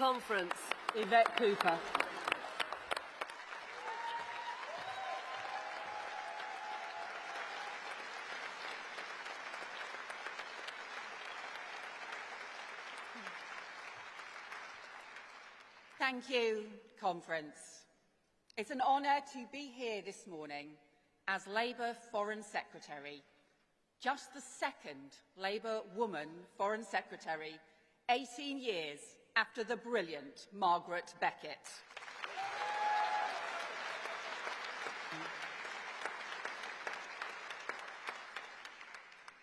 conference, Yvette Cooper. Thank you, Conference. It's an honour to be here this morning as Labour Foreign Secretary, just the second Labour woman Foreign Secretary, 18 years after the brilliant Margaret Beckett.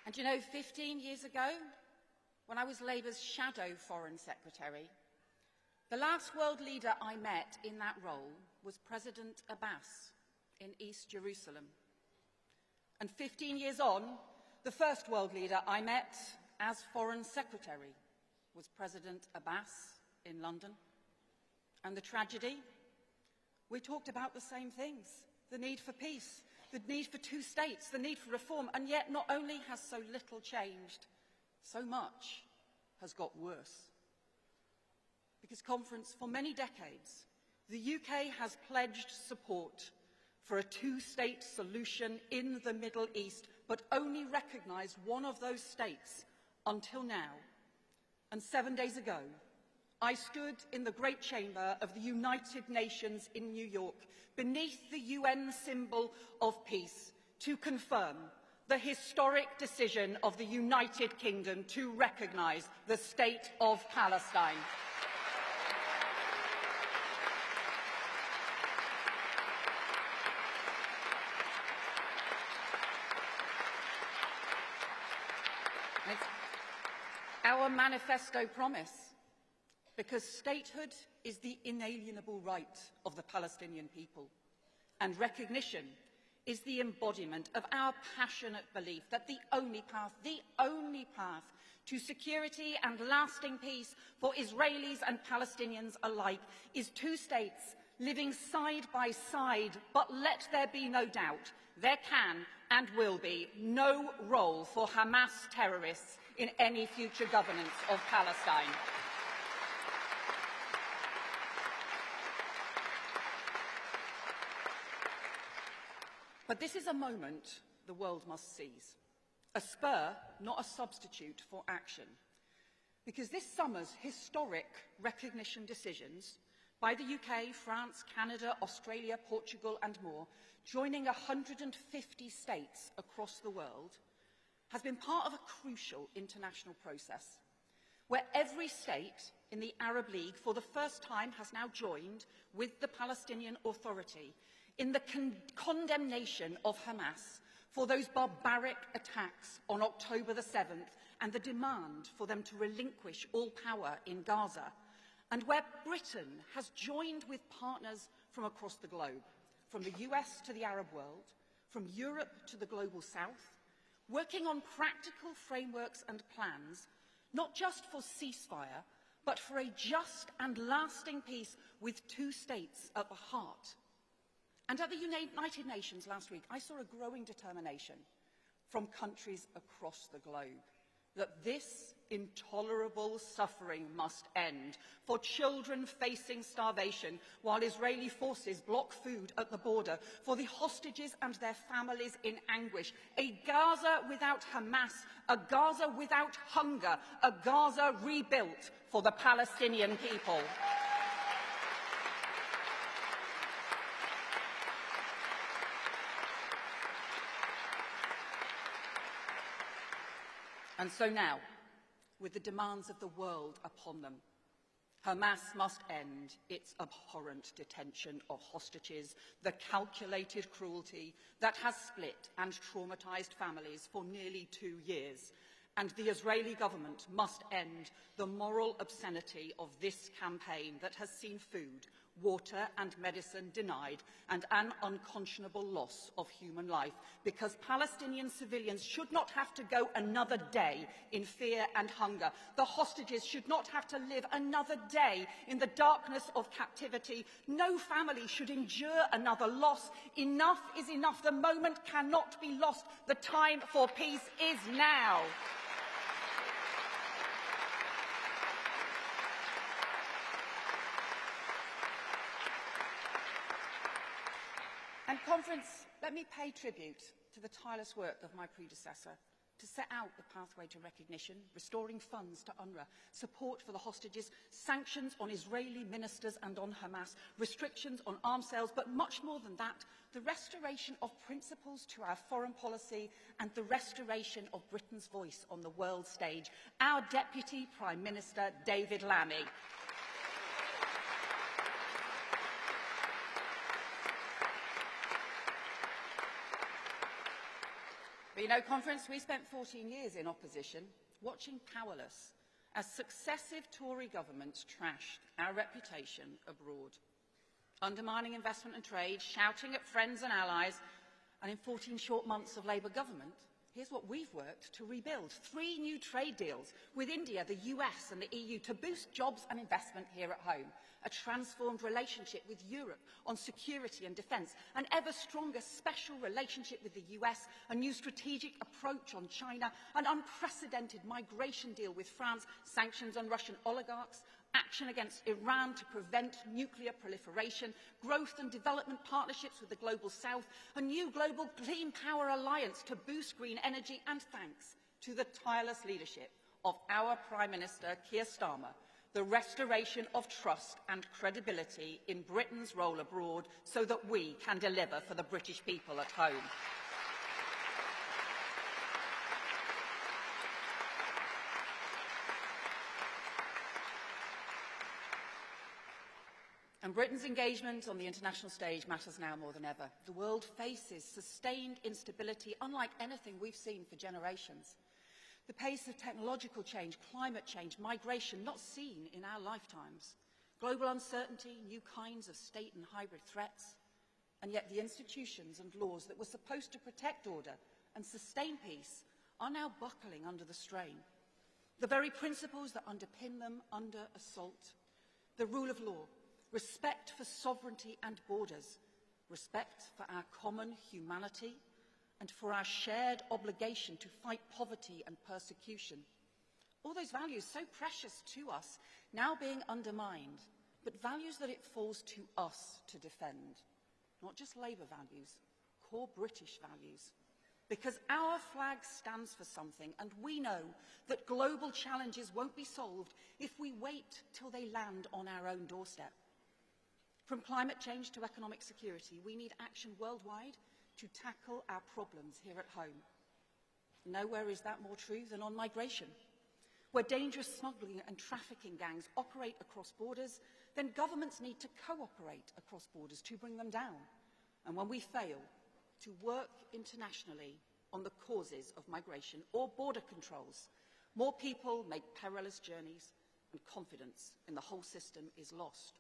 And you know, 15 years ago, when I was Labour's shadow Foreign Secretary, the last world leader I met in that role was President Abbas in East Jerusalem. And 15 years on, the first world leader I met as Foreign Secretary was President Abbas in London. And the tragedy? We talked about the same things: the need for peace, the need for two states, the need for reform, and yet not only has so little changed, so much has got worse. Because, Conference, for many decades, the UK has pledged support for a two-state solution in the Middle East, but only recognised one of those states until now. And 7 days ago, I stood in the Great Chamber of the United Nations in New York, beneath the UN symbol of peace, to confirm the historic decision of the United Kingdom to recognise the State of Palestine. It's our manifesto promise, because statehood is the inalienable right of the Palestinian people, and recognition is the embodiment of our passionate belief that the only path to security and lasting peace for Israelis and Palestinians alike is two states living side by side. But let there be no doubt, there can and will be no role for Hamas terrorists in any future governance of Palestine. But this is a moment the world must seize. A spur, not a substitute for action. Because this summer's historic recognition decisions by the UK, France, Canada, Australia, Portugal and more, joining 150 states across the world, has been part of a crucial international process, where every state in the Arab League for the first time has now joined with the Palestinian Authority in the condemnation of Hamas for those barbaric attacks on October the 7th and the demand for them to relinquish all power in Gaza, and where Britain has joined with partners from across the globe, from the US to the Arab world, from Europe to the global south, working on practical frameworks and plans, not just for ceasefire, but for a just and lasting peace with two states at the heart. And at the United Nations last week, I saw a growing determination from countries across the globe that this intolerable suffering must end for children facing starvation while Israeli forces block food at the border, for the hostages and their families in anguish, a Gaza without Hamas, a Gaza without hunger, a Gaza rebuilt for the Palestinian people. And so now, with the demands of the world upon them, Hamas must end its abhorrent detention of hostages, the calculated cruelty that has split and traumatised families for nearly 2 years. And the Israeli government must end the moral obscenity of this campaign that has seen food, water and medicine denied, and an unconscionable loss of human life, because Palestinian civilians should not have to go another day in fear and hunger. The hostages should not have to live another day in the darkness of captivity. No family should endure another loss. Enough is enough. The moment cannot be lost. The time for peace is now. And Conference, let me pay tribute to the tireless work of my predecessor to set out the pathway to recognition, restoring funds to UNRWA, support for the hostages, sanctions on Israeli ministers and on Hamas, restrictions on arms sales, but much more than that, the restoration of principles to our foreign policy and the restoration of Britain's voice on the world stage. Our Deputy Prime Minister, David Lammy. But you know, Conference, we spent 14 years in opposition, watching powerless as successive Tory governments trashed our reputation abroad, undermining investment and trade, shouting at friends and allies, and in 14 short months of Labour government, here's what we've worked to rebuild. 3 new trade deals with India, the US and the EU to boost jobs and investment here at home, a transformed relationship with Europe on security and defence, an ever stronger special relationship with the US, a new strategic approach on China, an unprecedented migration deal with France, sanctions on Russian oligarchs, action against Iran to prevent nuclear proliferation, growth and development partnerships with the Global South, a new global clean power alliance to boost green energy, and thanks to the tireless leadership of our Prime Minister, Keir Starmer, the restoration of trust and credibility in Britain's role abroad so that we can deliver for the British people at home. And Britain's engagement on the international stage matters now more than ever. The world faces sustained instability unlike anything we've seen for generations. The pace of technological change, climate change, migration, not seen in our lifetimes. Global uncertainty, new kinds of state and hybrid threats. And yet the institutions and laws that were supposed to protect order and sustain peace are now buckling under the strain. The very principles that underpin them under assault. The rule of law, respect for sovereignty and borders, respect for our common humanity, and for our shared obligation to fight poverty and persecution. All those values so precious to us now being undermined, but values that it falls to us to defend. Not just Labour values, core British values. Because our flag stands for something, and we know that global challenges won't be solved if we wait till they land on our own doorstep. From climate change to economic security, we need action worldwide to tackle our problems here at home. Nowhere is that more true than on migration. Where dangerous smuggling and trafficking gangs operate across borders, then governments need to cooperate across borders to bring them down. And when we fail to work internationally on the causes of migration or border controls, more people make perilous journeys and confidence in the whole system is lost.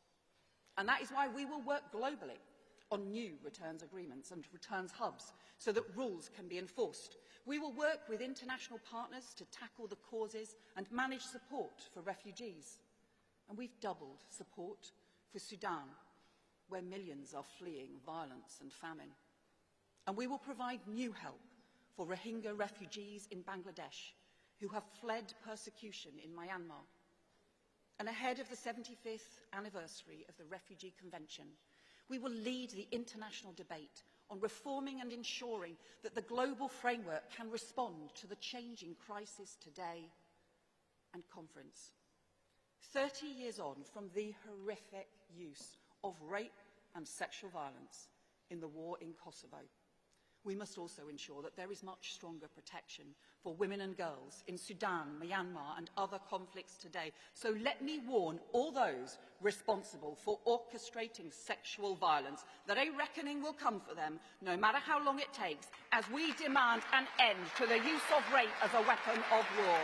And that is why we will work globally on new returns agreements and returns hubs so that rules can be enforced. We will work with international partners to tackle the causes and manage support for refugees. And we've doubled support for Sudan, where millions are fleeing violence and famine. And we will provide new help for Rohingya refugees in Bangladesh who have fled persecution in Myanmar. And ahead of the 75th anniversary of the Refugee Convention, we will lead the international debate on reforming and ensuring that the global framework can respond to the changing crisis today. And Conference, 30 years on from the horrific use of rape and sexual violence in the war in Kosovo, we must also ensure that there is much stronger protection for women and girls in Sudan, Myanmar and other conflicts today. So let me warn all those responsible for orchestrating sexual violence that a reckoning will come for them, no matter how long it takes, as we demand an end to the use of rape as a weapon of war.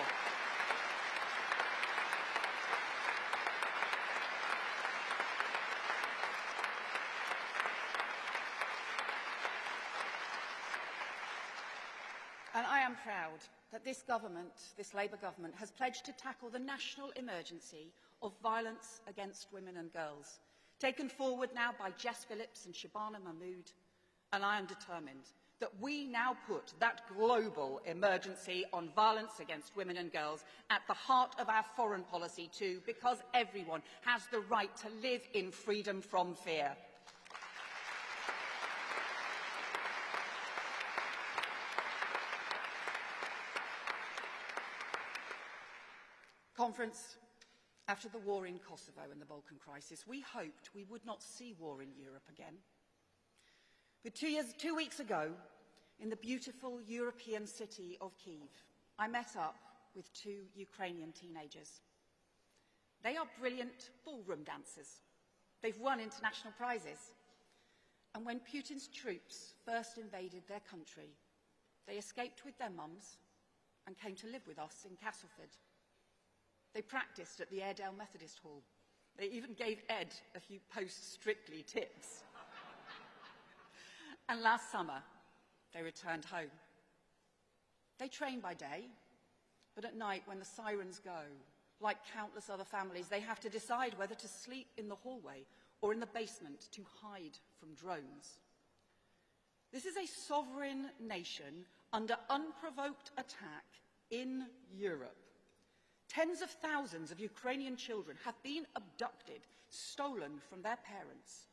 And I am proud that this government, this Labour government, has pledged to tackle the national emergency of violence against women and girls, taken forward now by Jess Phillips and Shabana Mahmood. And I am determined that we now put that global emergency on violence against women and girls at the heart of our foreign policy too, because everyone has the right to live in freedom from fear. conference, after the war in Kosovo and the Balkan crisis, we hoped we would not see war in Europe again. But 2 weeks ago, in the beautiful European city of Kyiv, I met up with 2 Ukrainian teenagers. They are brilliant ballroom dancers. They've won international prizes. And when Putin's troops first invaded their country, they escaped with their mums and came to live with us in Castleford. They practiced at the Airedale Methodist Hall. They even gave Ed a few post-Strictly tips. And last summer, they returned home. They train by day, but at night when the sirens go, like countless other families, they have to decide whether to sleep in the hallway or in the basement to hide from drones. This is a sovereign nation under unprovoked attack in Europe. Tens of thousands of Ukrainian children have been abducted, stolen from their parents.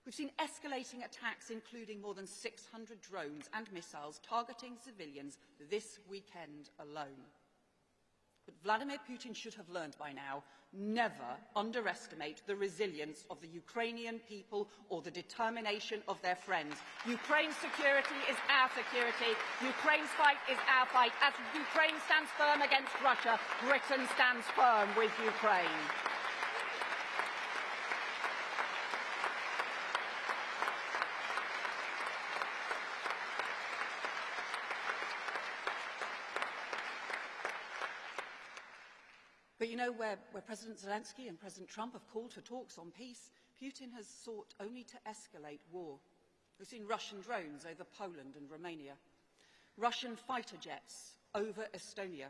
We've seen escalating attacks, including more than 600 drones and missiles targeting civilians this weekend alone. But Vladimir Putin should have learned by now, never underestimate the resilience of the Ukrainian people or the determination of their friends. Ukraine's security is our security. Ukraine's fight is our fight. As Ukraine stands firm against Russia, Britain stands firm with Ukraine. But you know, where President Zelensky and President Trump have called for talks on peace, Putin has sought only to escalate war. We've seen Russian drones over Poland and Romania, Russian fighter jets over Estonia,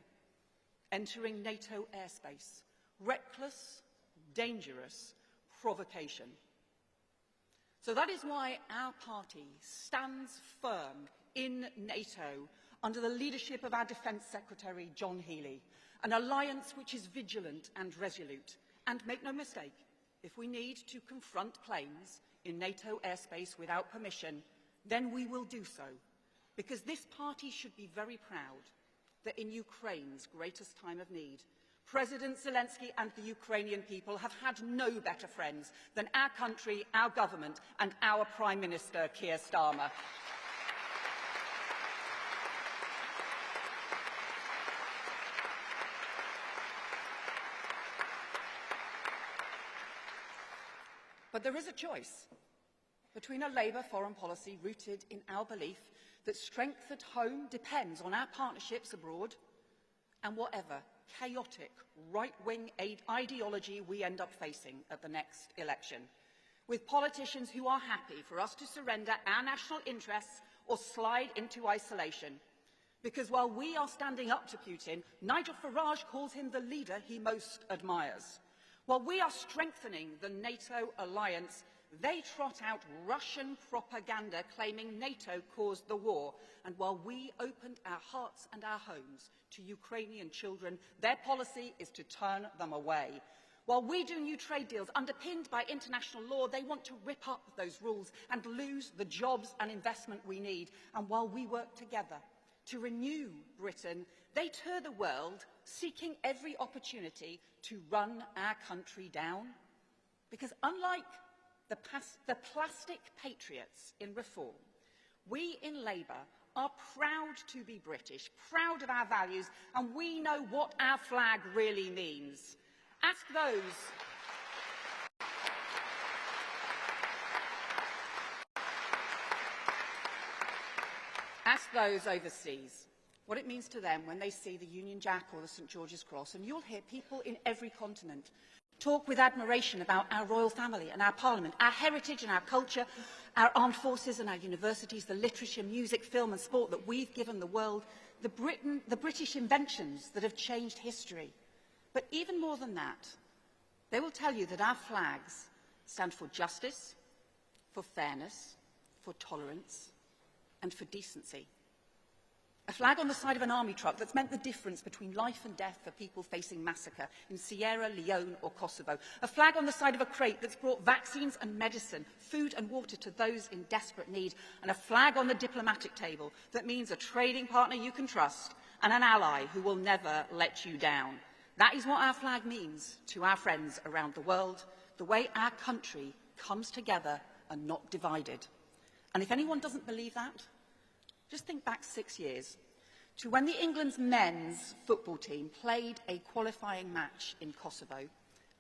entering NATO airspace. Reckless, dangerous provocation. So that is why our party stands firm in NATO under the leadership of our Defence Secretary, John Healey, an alliance which is vigilant and resolute. And make no mistake, if we need to confront planes in NATO airspace without permission, then we will do so, because this party should be very proud that in Ukraine's greatest time of need, President Zelensky and the Ukrainian people have had no better friends than our country, our government, and our Prime Minister, Keir Starmer. But there is a choice between a Labour foreign policy rooted in our belief that strength at home depends on our partnerships abroad and whatever chaotic right-wing ideology we end up facing at the next election, with politicians who are happy for us to surrender our national interests or slide into isolation. Because while we are standing up to Putin, Nigel Farage calls him the leader he most admires. While we are strengthening the NATO alliance, they trot out Russian propaganda claiming NATO caused the war. And while we opened our hearts and our homes to Ukrainian children, their policy is to turn them away. While we do new trade deals underpinned by international law, they want to rip up those rules and lose the jobs and investment we need. And while we work together to renew Britain, they tour the world seeking every opportunity to run our country down. Because unlike the plastic patriots in Reform, we in Labour are proud to be British, proud of our values, and we know what our flag really means. Ask those overseas what it means to them when they see the Union Jack or the St George's Cross, and you'll hear people in every continent talk with admiration about our royal family and our parliament, our heritage and our culture, our armed forces and our universities, the literature, music, film and sport that we've given the world, the British inventions that have changed history. But even more than that, they will tell you that our flags stand for justice, for fairness, for tolerance and for decency. A flag on the side of an army truck that's meant the difference between life and death for people facing massacre in Sierra Leone or Kosovo. A flag on the side of a crate that's brought vaccines and medicine, food and water to those in desperate need. And a flag on the diplomatic table that means a trading partner you can trust and an ally who will never let you down. That is what our flag means to our friends around the world, the way our country comes together and not divided. And if anyone doesn't believe that, just think back 6 years to when the England's men's football team played a qualifying match in Kosovo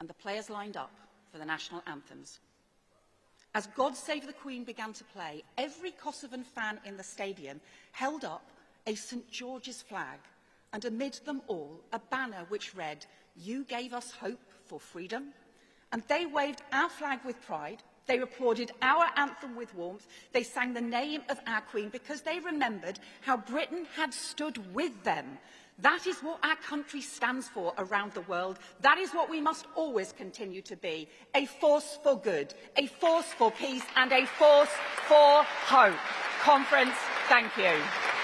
and the players lined up for the national anthems. As God Save the Queen began to play, every Kosovan fan in the stadium held up a St. George's flag, and amid them all, a banner which read, "You gave us hope for freedom." And they waved our flag with pride. They applauded our anthem with warmth. They sang the name of our Queen because they remembered how Britain had stood with them. That is what our country stands for around the world. That is what we must always continue to be: a force for good, a force for peace, and a force for hope. Conference, thank you.